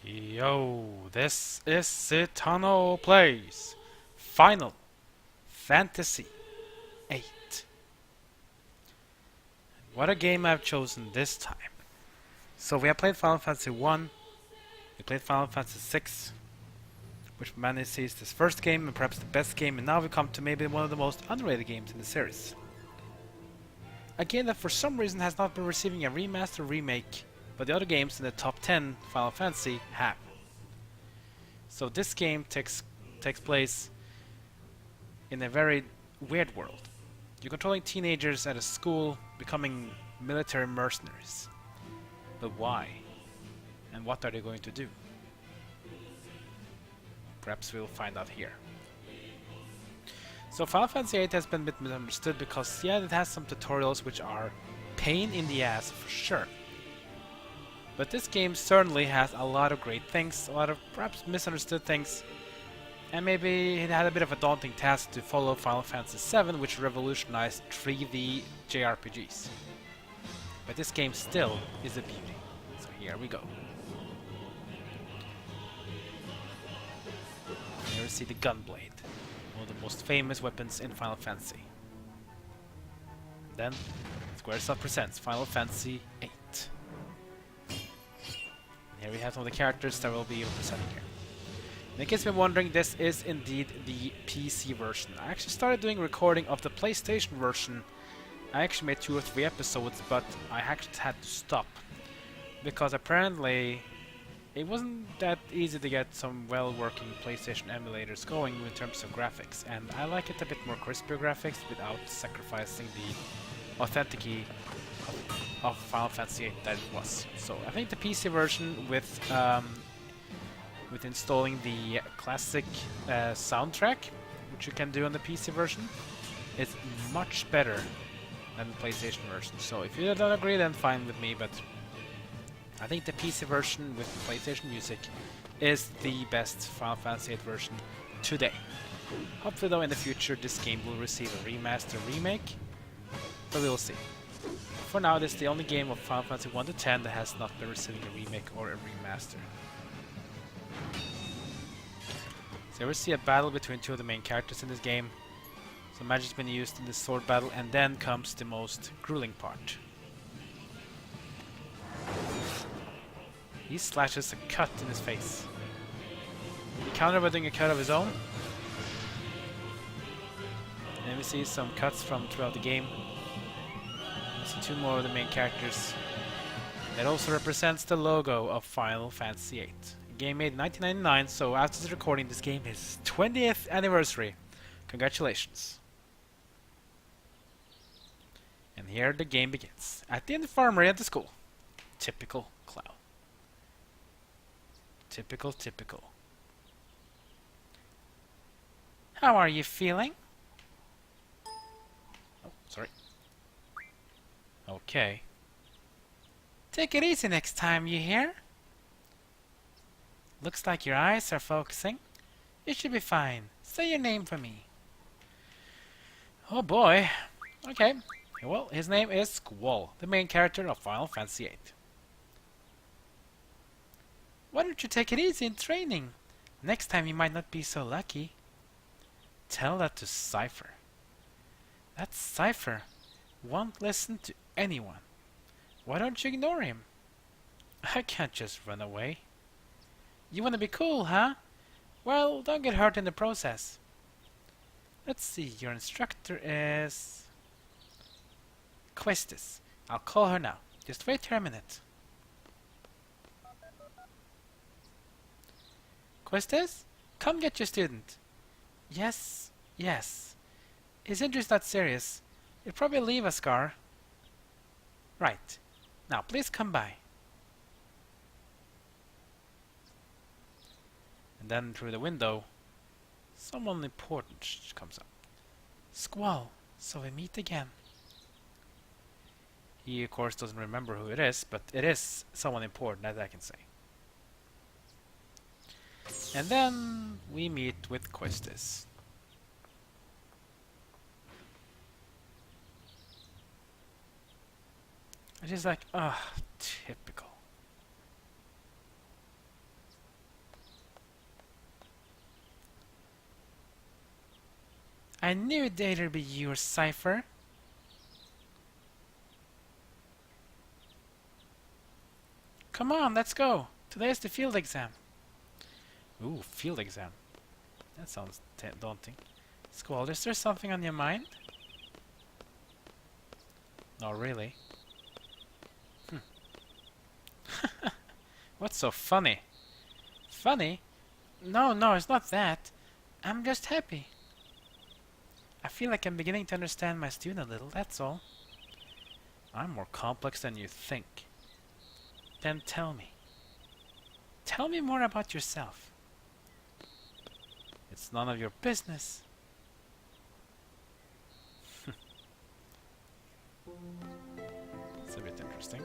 Yo, this is Citano Plays Final Fantasy VIII. What a game I've chosen this time. So we have played Final Fantasy I, we played Final Fantasy VI, which many sees this first game and perhaps the best game, and now we come to maybe one of the most underrated games in the series. A game that for some reason has not been receiving a remaster or remake, but the other games in the top 10 Final Fantasy have. So this game takes place in a very weird world. You're controlling teenagers at a school becoming military mercenaries. But why? And what are they going to do? Perhaps we'll find out here. So Final Fantasy VIII has been a bit misunderstood because yeah, it has some tutorials which are pain in the ass for sure. But this game certainly has a lot of great things, a lot of perhaps misunderstood things, and maybe it had a bit of a daunting task to follow Final Fantasy VII, which revolutionized 3D JRPGs. But this game still is a beauty. So here we go. Here we see the Gunblade, one of the most famous weapons in Final Fantasy. Then, Squaresoft presents Final Fantasy VIII. Here we have some of the characters that will be presented here. In case you've been wondering, this is indeed the PC version. I actually started doing recording of the PlayStation version. I actually made 2 or 3 episodes, but I actually had to stop. Because apparently it wasn't that easy to get some well-working PlayStation emulators going in terms of graphics. And I like it a bit more crispier graphics without sacrificing the authenticity of Final Fantasy VIII that it was. So I think the PC version with installing the classic soundtrack, which you can do on the PC version, is much better than the PlayStation version. So if you don't agree, then fine with me, but I think the PC version with PlayStation music is the best Final Fantasy VIII version today. Hopefully though in the future this game will receive a remaster remake, but we will see. For now, this is the only game of Final Fantasy 1 to 10 that has not been receiving a remake or a remaster. So we see a battle between 2 of the main characters in this game. So magic's been used in this sword battle, and then comes the most grueling part. He slashes a cut in his face. He countered by doing a cut of his own. And we see some cuts from throughout the game. We see 2 more of the main characters. That also represents the logo of Final Fantasy VIII. A game made in 1999, so after this recording, this game is 20th anniversary. Congratulations. And here the game begins. At the infirmary at the school. Typical Cloud. Typical. How are you feeling? Oh, sorry. Okay. Take it easy next time, you hear? Looks like your eyes are focusing. You should be fine. Say your name for me. Oh boy. Okay. Well, his name is Squall, the main character of Final Fantasy VIII. Why don't you take it easy in training? Next time you might not be so lucky. Tell that to Cypher. That Cypher won't listen to anyone. Why don't you ignore him? I can't just run away. You want to be cool, huh? Well, don't get hurt in the process. Let's see, your instructor is Quistis. I'll call her now. Just wait here a minute. Quistis? Come get your student. Yes. His injury's not serious. He'll probably leave a scar. Right. Now, please come by. And then through the window, someone important comes up. Squall, so we meet again. He, of course, doesn't remember who it is, but it is someone important, as I can say. And then we meet with Quistis. And she's like, typical. I knew it'd either be you or Cypher. Come on, let's go. Today's the field exam. Ooh, field exam. That sounds daunting. Squall, is there something on your mind? Not really. What's so funny? Funny? No, it's not that. I'm just happy. I feel like I'm beginning to understand my student a little, that's all. I'm more complex than you think. Then tell me. Tell me more about yourself. It's none of your business. It's a bit interesting.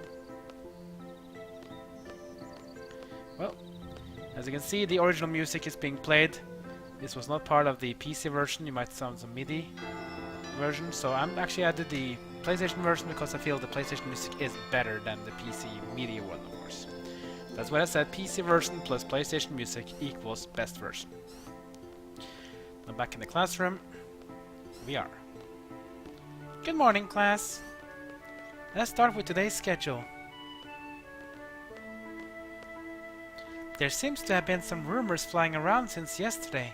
Well, as you can see, the original music is being played. This was not part of the PC version. You might sound some MIDI version. So I'm actually added the PlayStation version because I feel the PlayStation music is better than the PC MIDI one, of course. That's what I said. PC version plus PlayStation music equals best version. Now back in the classroom, we are. Good morning, class. Let's start with today's schedule. There seems to have been some rumors flying around since yesterday.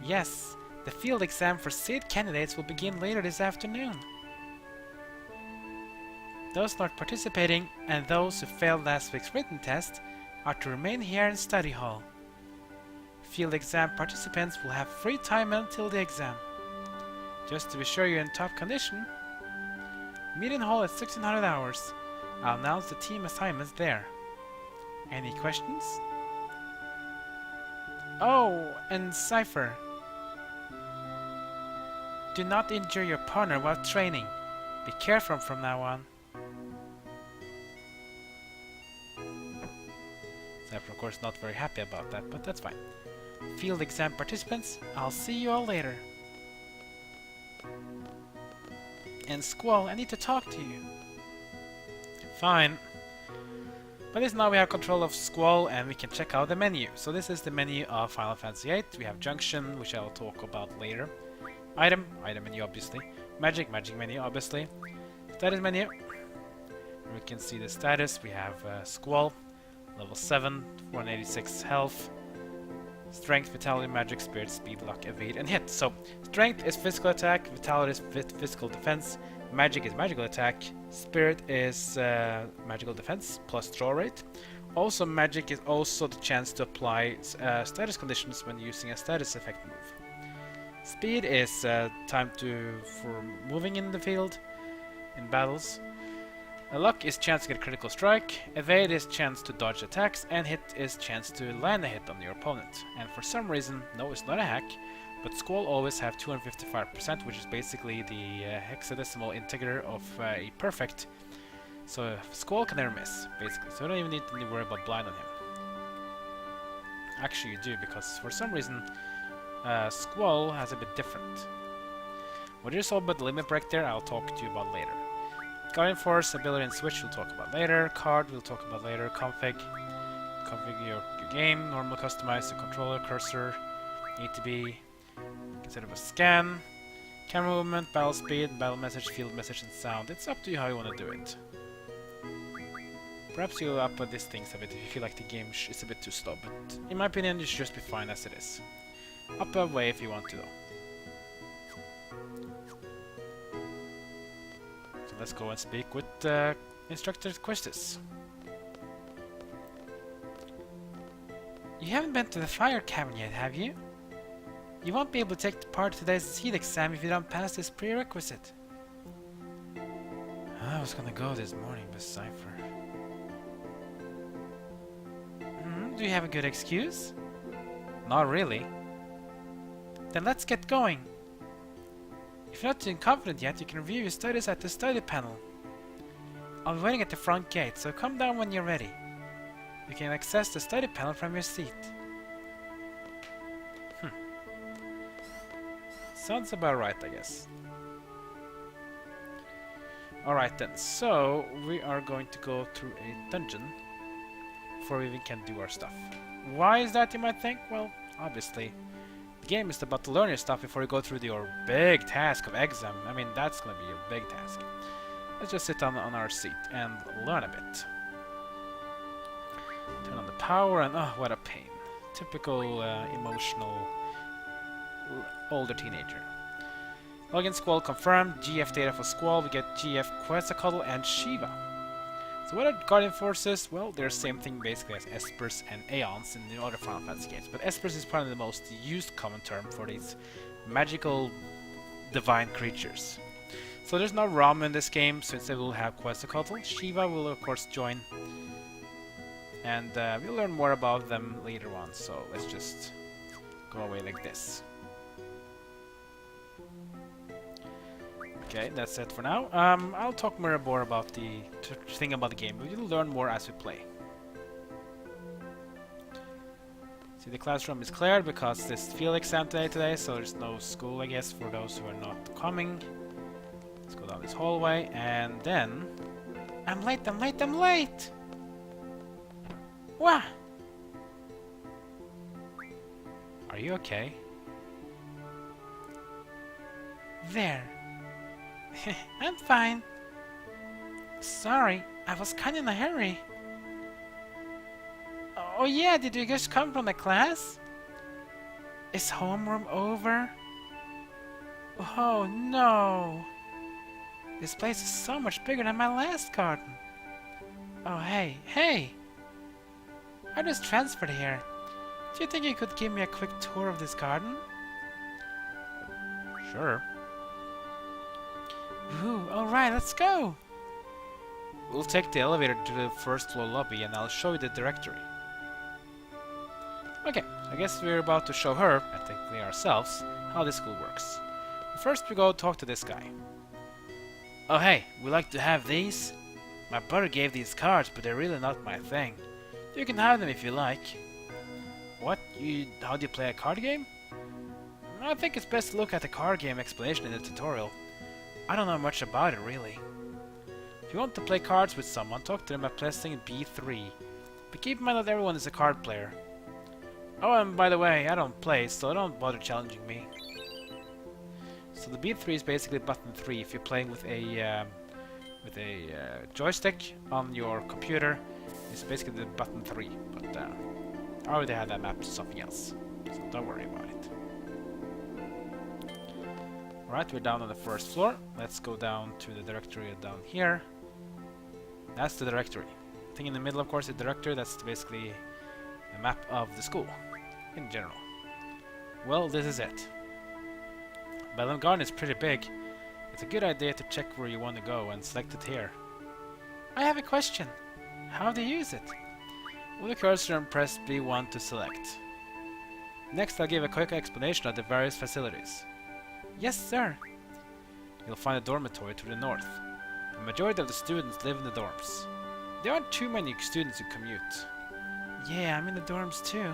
Yes, the field exam for seed candidates will begin later this afternoon. Those not participating and those who failed last week's written test are to remain here in study hall. Field exam participants will have free time until the exam. Just to be sure you're in top condition, meet in hall at 1600 hours. I'll announce the team assignments there. Any questions? Oh, and Cypher. Do not injure your partner while training. Be careful from now on. Cypher, of course, not very happy about that, but that's fine. Field exam participants, I'll see you all later. And Squall, I need to talk to you. Fine. But at least now we have control of Squall and we can check out the menu. So this is the menu of Final Fantasy VIII. We have Junction, which I'll talk about later. Item menu obviously. Magic menu obviously. Status menu. We can see the status. We have Squall, level 7, 186 health. Strength, Vitality, Magic, Spirit, Speed, Luck, Evade, and Hit. So, Strength is physical attack, Vitality is physical defense, Magic is magical attack, Spirit is magical defense plus draw rate. Also, Magic is also the chance to apply status conditions when using a status effect move. Speed is time for moving in the field, in battles. Luck is chance to get a critical strike, Evade is chance to dodge attacks, and Hit is chance to land a hit on your opponent. And for some reason, no, it's not a hack, but Squall always have 255%, which is basically the hexadecimal integer of a perfect. So Squall can never miss, basically. So you don't even need to worry about blind on him. Actually you do, because for some reason Squall has a bit different. What you saw about the limit break there, I'll talk to you about later. Guardian Force, ability and switch we'll talk about later. Card we'll talk about later. Configure your game. Normal customize the controller, cursor. Need to be instead of a scan. Camera movement, battle speed, battle message, field message, and sound. It's up to you how you want to do it. Perhaps you'll up these things a bit if you feel like the game is a bit too slow, but in my opinion, you should just be fine as it is. Up a way if you want to, though. Let's go and speak with instructor Quistis. You haven't been to the fire cavern yet, have you? You won't be able to take part in today's seed exam if you don't pass this prerequisite. I was gonna go this morning, but Cypher. Do you have a good excuse? Not really. Then let's get going. If you're not too confident yet, you can review your studies at the study panel. I'll be waiting at the front gate, so come down when you're ready. You can access the study panel from your seat. Sounds about right, I guess. Alright then, so we are going to go through a dungeon before we even can do our stuff. Why is that, you might think? Well, obviously, The game is about to learn your stuff before you go through your big task of exam. I mean, that's gonna be your big task. Let's just sit on our seat and learn a bit. Turn on the power and oh, what a pain. Typical emotional older teenager. Login Squall confirmed. GF data for Squall. We get GF Quetzalcoatl and Shiva. So what are Guardian Forces? Well, they're the same thing basically as Espers and Aeons in the other Final Fantasy games. But Espers is probably the most used common term for these magical divine creatures. So there's no Ram in this game, so instead we'll have Quetzalcoatl. Shiva will of course join. And we'll learn more about them later on, so let's just go away like this. Okay, that's it for now. I'll talk more about the thing about the game. We'll learn more as we play. See, the classroom is cleared because this field exam today, so there's no school, I guess, for those who are not coming. Let's go down this hallway, and then... I'm late! Wah! Are you okay? There. I'm fine. Sorry, I was kinda in a hurry. Oh yeah, did you just come from the class? Is homeroom over? Oh no! This place is so much bigger than my last garden. Oh hey! I just transferred here. Do you think you could give me a quick tour of this garden? Sure. Ooh, alright, let's go! We'll take the elevator to the first floor lobby and I'll show you the directory. Okay, I guess we're about to show her, and technically ourselves, how this school works. But first we go talk to this guy. Oh hey, we like to have these? My brother gave these cards, but they're really not my thing. You can have them if you like. What? How do you play a card game? I think it's best to look at the card game explanation in the tutorial. I don't know much about it, really. If you want to play cards with someone, talk to them by pressing B3. But keep in mind that everyone is a card player. Oh, and by the way, I don't play, so don't bother challenging me. So the B3 is basically button 3 if you're playing with a joystick on your computer. It's basically the button 3, but I already had that mapped to something else, so don't worry about it. Alright, we're down on the first floor. Let's go down to the directory down here. That's the directory. The thing in the middle, of course, is the directory. That's basically a map of the school in general. Well, this is it. Balamb Garden is pretty big. It's a good idea to check where you want to go and select it here. I have a question. How do you use it? Move the cursor and press B1 to select. Next, I'll give a quick explanation of the various facilities. Yes, sir. You'll find a dormitory to the north. The majority of the students live in the dorms. There aren't too many students who commute. Yeah, I'm in the dorms too.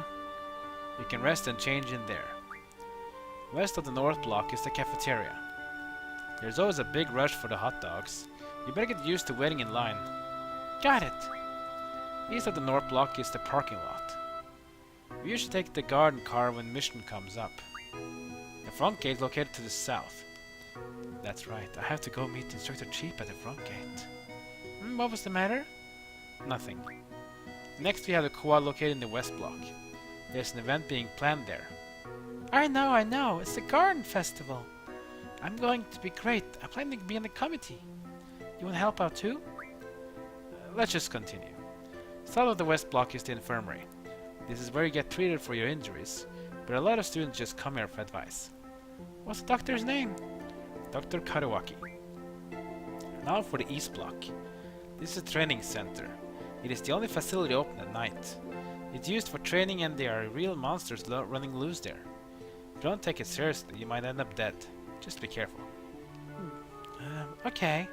You can rest and change in there. West of the north block is the cafeteria. There's always a big rush for the hot dogs. You better get used to waiting in line. Got it! East of the north block is the parking lot. We usually take the garden car when mission comes up. The front gate is located to the south. That's right, I have to go meet Instructor Chief at the front gate. What was the matter? Nothing. Next we have the quad located in the west block. There's an event being planned there. I know, it's the garden festival. I'm going to be great. I'm planning to be in the committee. You want to help out too? Let's just continue. South of the west block is the infirmary. This is where you get treated for your injuries, but a lot of students just come here for advice. What's the doctor's name? Dr. Kariwaki. Now for the east block. This is a training center. It is the only facility open at night. It's used for training and there are real monsters running loose there. If you don't take it seriously, you might end up dead. Just be careful. Okay.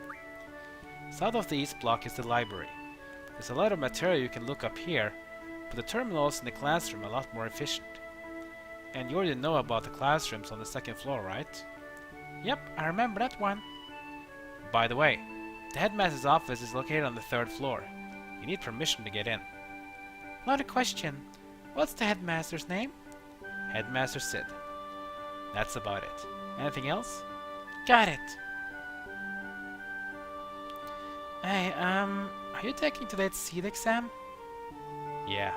South of the east block is the library. There's a lot of material you can look up here, but the terminals in the classroom are a lot more efficient. And you already know about the classrooms on the second floor, right? Yep, I remember that one. By the way, the headmaster's office is located on the third floor. You need permission to get in. Not a question. What's the headmaster's name? Headmaster Sid. That's about it. Anything else? Got it! Hey, are you taking today's seed exam? Yeah.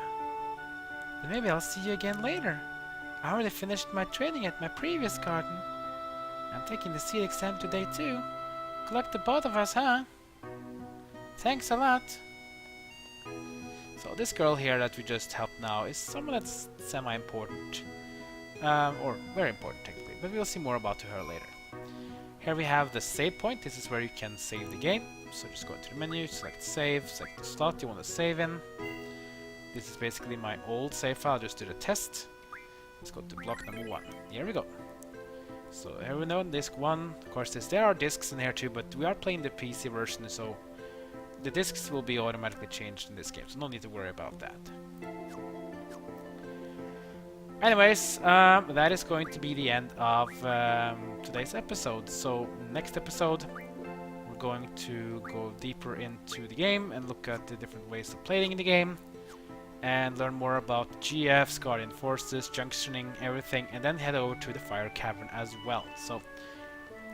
Then maybe I'll see you again later. I already finished my training at my previous garden. I'm taking the seed exam today too. Good luck to both of us, huh? Thanks a lot. So this girl here that we just helped now is someone that's semi-important. Or very important technically, but we'll see more about her later. Here we have the save point. This is where you can save the game. So just go into the menu, select save, select the slot you want to save in. This is basically my old save file, just do the test. Let's go to block number 1. Here we go. So here we know disc 1. Of course, there are discs in here too, but we are playing the PC version, so the discs will be automatically changed in this game, so no need to worry about that. Anyways, that is going to be the end of today's episode. So next episode, we're going to go deeper into the game and look at the different ways of playing in the game, and learn more about GFs, Guardian Forces, junctioning, everything, and then head over to the Fire Cavern as well. So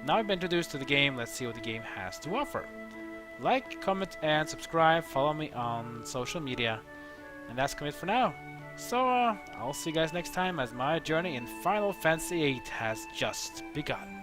now I've been introduced to the game, let's see what the game has to offer. Like, comment, and subscribe, follow me on social media, and that's it for now. So I'll see you guys next time as my journey in Final Fantasy VIII has just begun.